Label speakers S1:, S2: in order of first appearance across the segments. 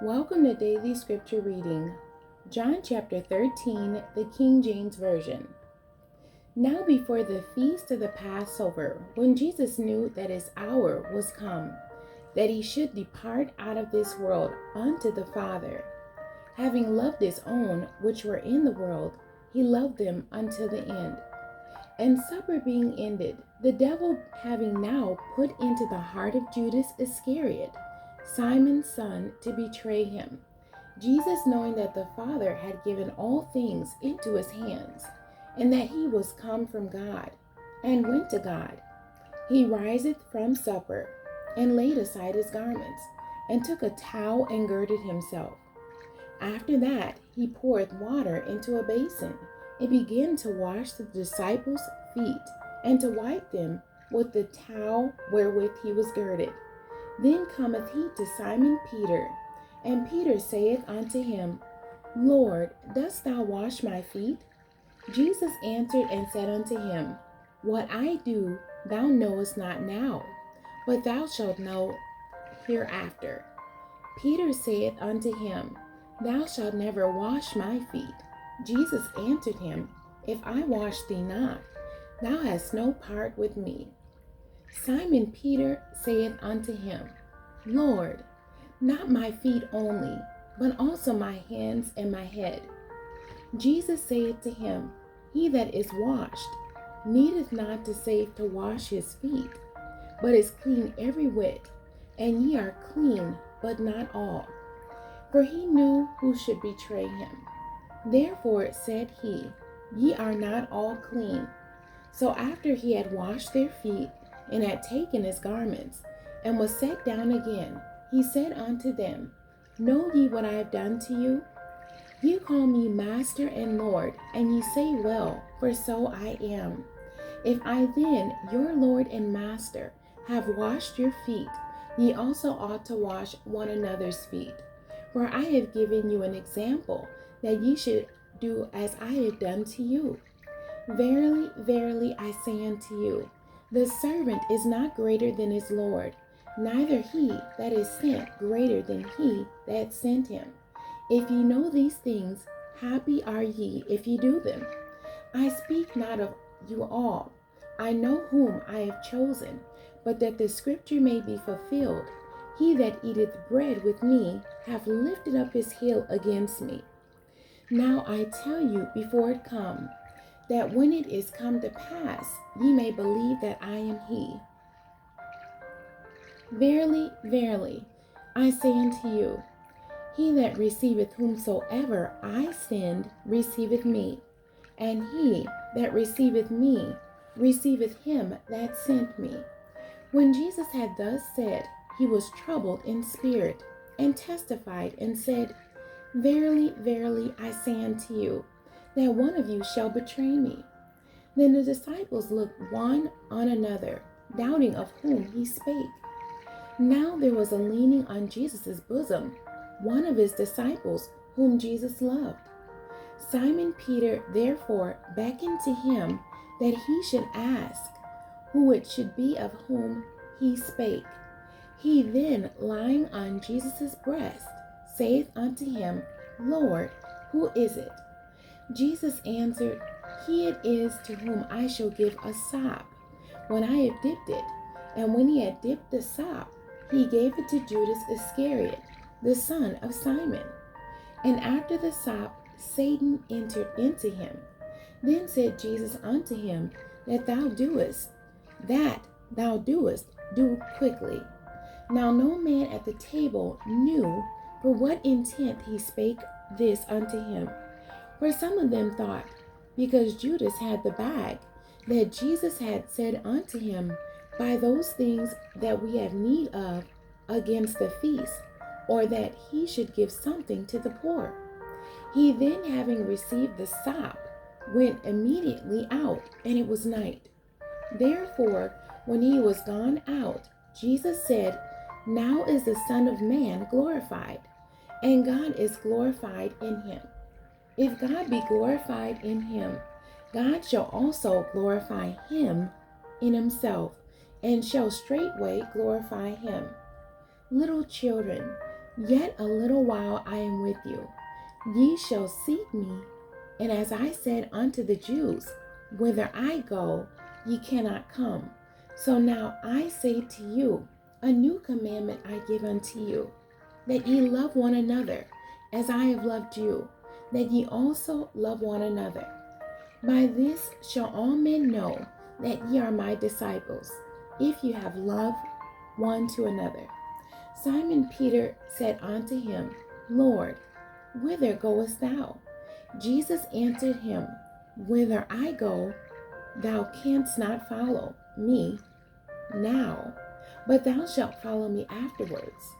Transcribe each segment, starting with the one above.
S1: Welcome to Daily Scripture Reading. John chapter 13, the King James Version. Now before the feast of the Passover, when Jesus knew that his hour was come, that he should depart out of this world unto the Father, having loved his own which were in the world, he loved them unto the end. And supper being ended, the devil having now put into the heart of Judas Iscariot, Simon's son, to betray him, Jesus, knowing that the Father had given all things into his hands, and that he was come from God, and went to God, he riseth from supper, and laid aside his garments, and took a towel and girded himself. After that he poured water into a basin, and began to wash the disciples' feet, and to wipe them with the towel wherewith he was girded. Then cometh he to Simon Peter, and Peter saith unto him, Lord, dost thou wash my feet? Jesus answered and said unto him, What I do thou knowest not now, but thou shalt know hereafter. Peter saith unto him, Thou shalt never wash my feet. Jesus answered him, If I wash thee not, thou hast no part with me. Simon Peter saith unto him, Lord, not my feet only, but also my hands and my head. Jesus saith to him, He that is washed needeth not to save to wash his feet, but is clean every whit, and ye are clean, but not all. For he knew who should betray him. Therefore said he, Ye are not all clean. So after he had washed their feet, and had taken his garments, and was set down again, he said unto them, Know ye what I have done to you? You call me Master and Lord, and ye say well, for so I am. If I then, your Lord and Master, have washed your feet, ye also ought to wash one another's feet. For I have given you an example, that ye should do as I have done to you. Verily, verily, I say unto you, the servant is not greater than his Lord, neither he that is sent greater than he that sent him. If ye know these things, happy are ye if ye do them. I speak not of you all. I know whom I have chosen, but that the scripture may be fulfilled, He that eateth bread with me hath lifted up his heel against me. Now I tell you before it come, that when it is come to pass, ye may believe that I am he. Verily, verily, I say unto you, he that receiveth whomsoever I send receiveth me, and he that receiveth me receiveth him that sent me. When Jesus had thus said, he was troubled in spirit, and testified and said, Verily, verily, I say unto you, that one of you shall betray me. Then the disciples looked one on another, doubting of whom he spake. Now there was a leaning on Jesus' bosom, one of his disciples, whom Jesus loved. Simon Peter therefore beckoned to him that he should ask who it should be of whom he spake. He then, lying on Jesus' breast, saith unto him, Lord, who is it? Jesus answered, He it is to whom I shall give a sop, when I have dipped it. And when he had dipped the sop, he gave it to Judas Iscariot, the son of Simon. And after the sop, Satan entered into him. Then said Jesus unto him, that thou doest, do quickly. Now no man at the table knew for what intent he spake this unto him. For some of them thought, because Judas had the bag, that Jesus had said unto him, Buy those things that we have need of against the feast, or that he should give something to the poor. He then, having received the sop, went immediately out, and it was night. Therefore, when he was gone out, Jesus said, Now is the Son of Man glorified, and God is glorified in him. If God be glorified in him, God shall also glorify him in himself, and shall straightway glorify him. Little children, Yet a little while I am with you. Ye shall seek me, and as I said unto the Jews, whither I go, ye cannot come. So now I say to you, a new commandment I give unto you, that ye love one another, as I have loved you, that ye also love one another. By this shall all men know that ye are my disciples, if you have love one to another. Simon Peter said unto him, Lord, whither goest thou? Jesus answered him, Whither I go, thou canst not follow me now, but thou shalt follow me afterwards.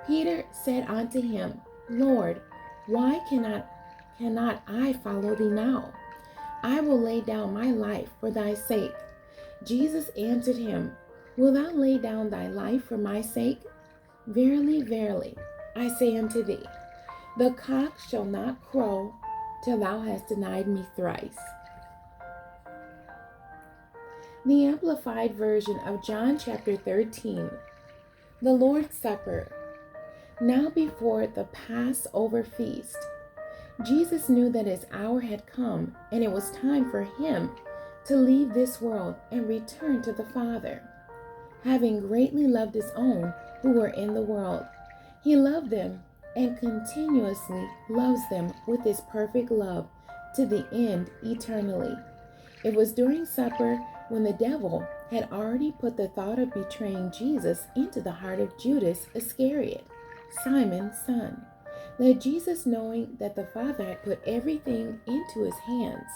S1: Peter said unto him, Lord, why cannot I follow thee now? I will lay down my life for thy sake. Jesus answered him, Wilt thou lay down thy life for my sake? Verily, verily, I say unto thee, the cock shall not crow till thou hast denied me thrice. The Amplified Version of John chapter 13. The Lord's Supper. Now before the Passover feast, Jesus knew that his hour had come, and it was time for him to leave this world and return to the Father. Having greatly loved his own who were in the world, he loved them and continuously loves them with his perfect love to the end eternally. It was during supper, when the devil had already put the thought of betraying Jesus into the heart of Judas Iscariot, Simon's son, that Jesus, knowing that the Father had put everything into his hands,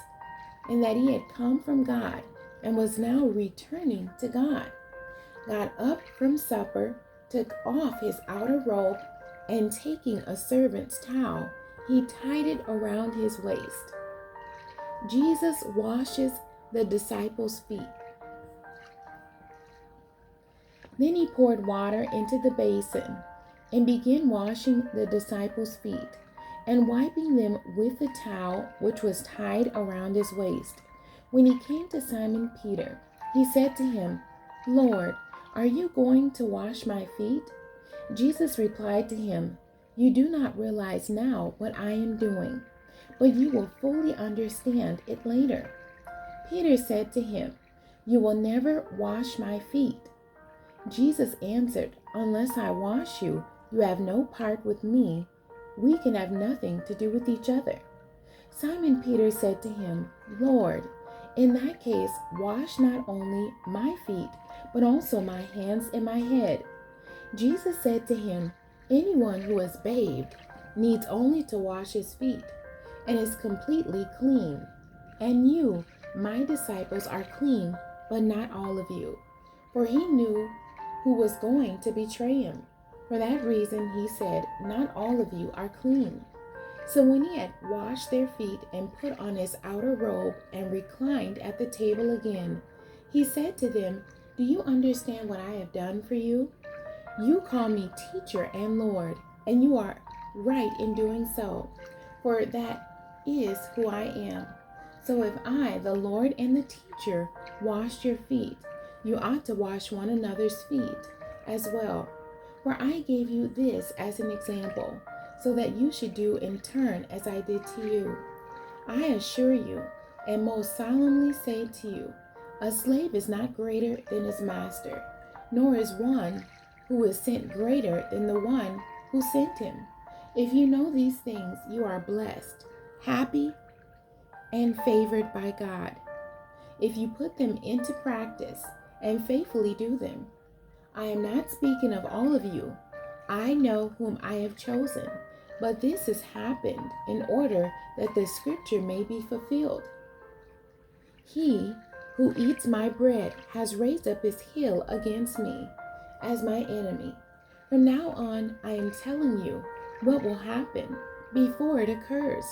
S1: and that he had come from God and was now returning to God, got up from supper, took off his outer robe, and taking a servant's towel, he tied it around his waist. Jesus washes the disciples' feet. Then he poured water into the basin and began washing the disciples' feet and wiping them with the towel which was tied around his waist. When he came to Simon Peter, he said to him, Lord, are you going to wash my feet? Jesus replied to him, You do not realize now what I am doing, but you will fully understand it later. Peter said to him, You will never wash my feet. Jesus answered, Unless I wash you, you have no part with me. We can have nothing to do with each other. Simon Peter said to him, Lord, in that case, wash not only my feet, but also my hands and my head. Jesus said to him, Anyone who is bathed needs only to wash his feet and is completely clean. And you, my disciples, are clean, but not all of you. For he knew who was going to betray him. For that reason he said, Not all of you are clean. So when he had washed their feet and put on his outer robe and reclined at the table again, he said to them, Do you understand what I have done for you? You call me teacher and Lord, and you are right in doing so, for that is who I am. So if I, the Lord and the teacher, washed your feet, you ought to wash one another's feet as well. For I gave you this as an example, so that you should do in turn as I did to you. I assure you, and most solemnly say to you, a slave is not greater than his master, nor is one who is sent greater than the one who sent him. If you know these things, you are blessed, happy, and favored by God, if you put them into practice and faithfully do them. I am not speaking of all of you. I know whom I have chosen, but this has happened in order that the scripture may be fulfilled. He who eats my bread has raised up his heel against me as my enemy. From now on, I am telling you what will happen before it occurs,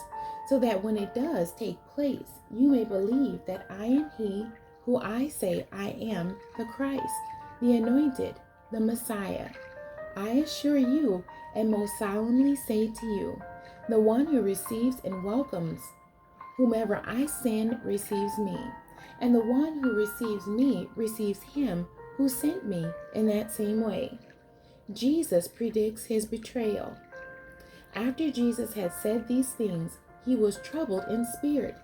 S1: so that when it does take place, you may believe that I am he who I say I am, the Christ, the Anointed, the Messiah. I assure you and most solemnly say to you, the one who receives and welcomes whomever I send receives me, and the one who receives me receives him who sent me in that same way. Jesus predicts his betrayal. After Jesus had said these things, he was troubled in spirit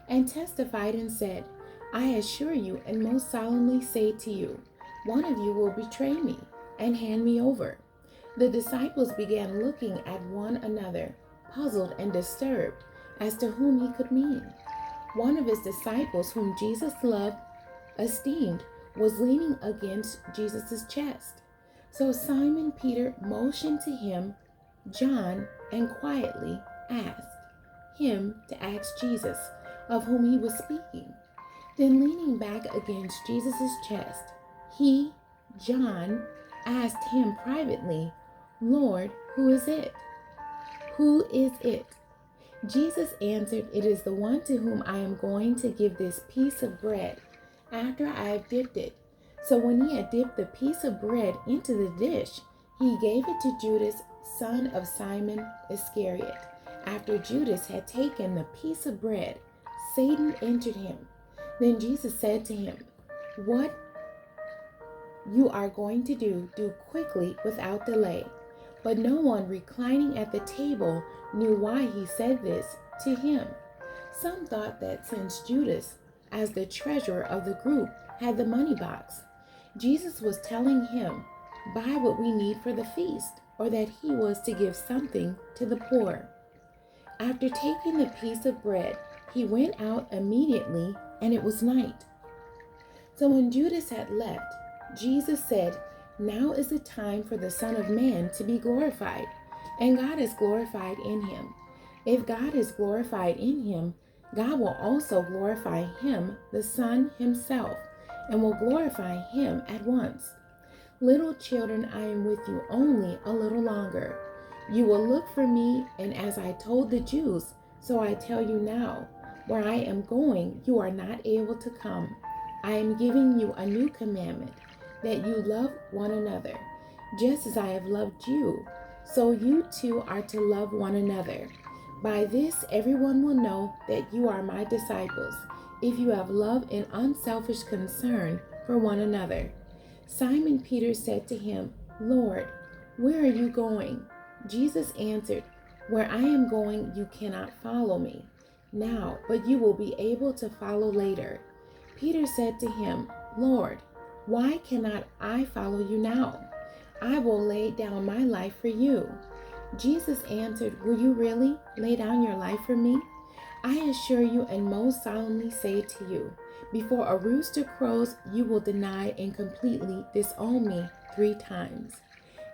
S1: and testified and said, I assure you and most solemnly say to you, one of you will betray me and hand me over. The disciples began looking at one another, puzzled and disturbed as to whom he could mean. One of his disciples, whom Jesus loved, esteemed, was leaning against Jesus' chest. So Simon Peter motioned to him, John, and quietly asked him to ask Jesus of whom he was speaking. Then leaning back against Jesus' chest, he, John, asked him privately, Lord, who is it? Who is it? Jesus answered, It is the one to whom I am going to give this piece of bread after I have dipped it. So when he had dipped the piece of bread into the dish, he gave it to Judas, son of Simon Iscariot. After Judas had taken the piece of bread, Satan entered him. Then Jesus said to him, What you are going to do quickly without delay. But no one reclining at the table knew why he said this to him. Some thought that since Judas, as the treasurer of the group, had the money box, Jesus was telling him, buy what we need for the feast, or that he was to give something to the poor. After taking the piece of bread, he went out immediately, and it was night. So when Judas had left, Jesus said, Now is the time for the Son of Man to be glorified, and God is glorified in him. If God is glorified in him, God will also glorify him, the Son himself, and will glorify him at once. Little children, I am with you only a little longer. You will look for me, and as I told the Jews, so I tell you now, where I am going, you are not able to come. I am giving you a new commandment, that you love one another. Just as I have loved you, so you too are to love one another. By this everyone will know that you are my disciples, if you have love and unselfish concern for one another. Simon Peter said to him, Lord, where are you going? Jesus answered, Where I am going, you cannot follow me now, but you will be able to follow later. Peter said to him, Lord, why cannot I follow you now? I will lay down my life for you. Jesus answered, Will you really lay down your life for me? I assure you and most solemnly say to you, before a rooster crows, you will deny and completely disown me 3 times.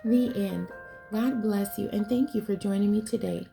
S1: The end. God bless you, and thank you for joining me today.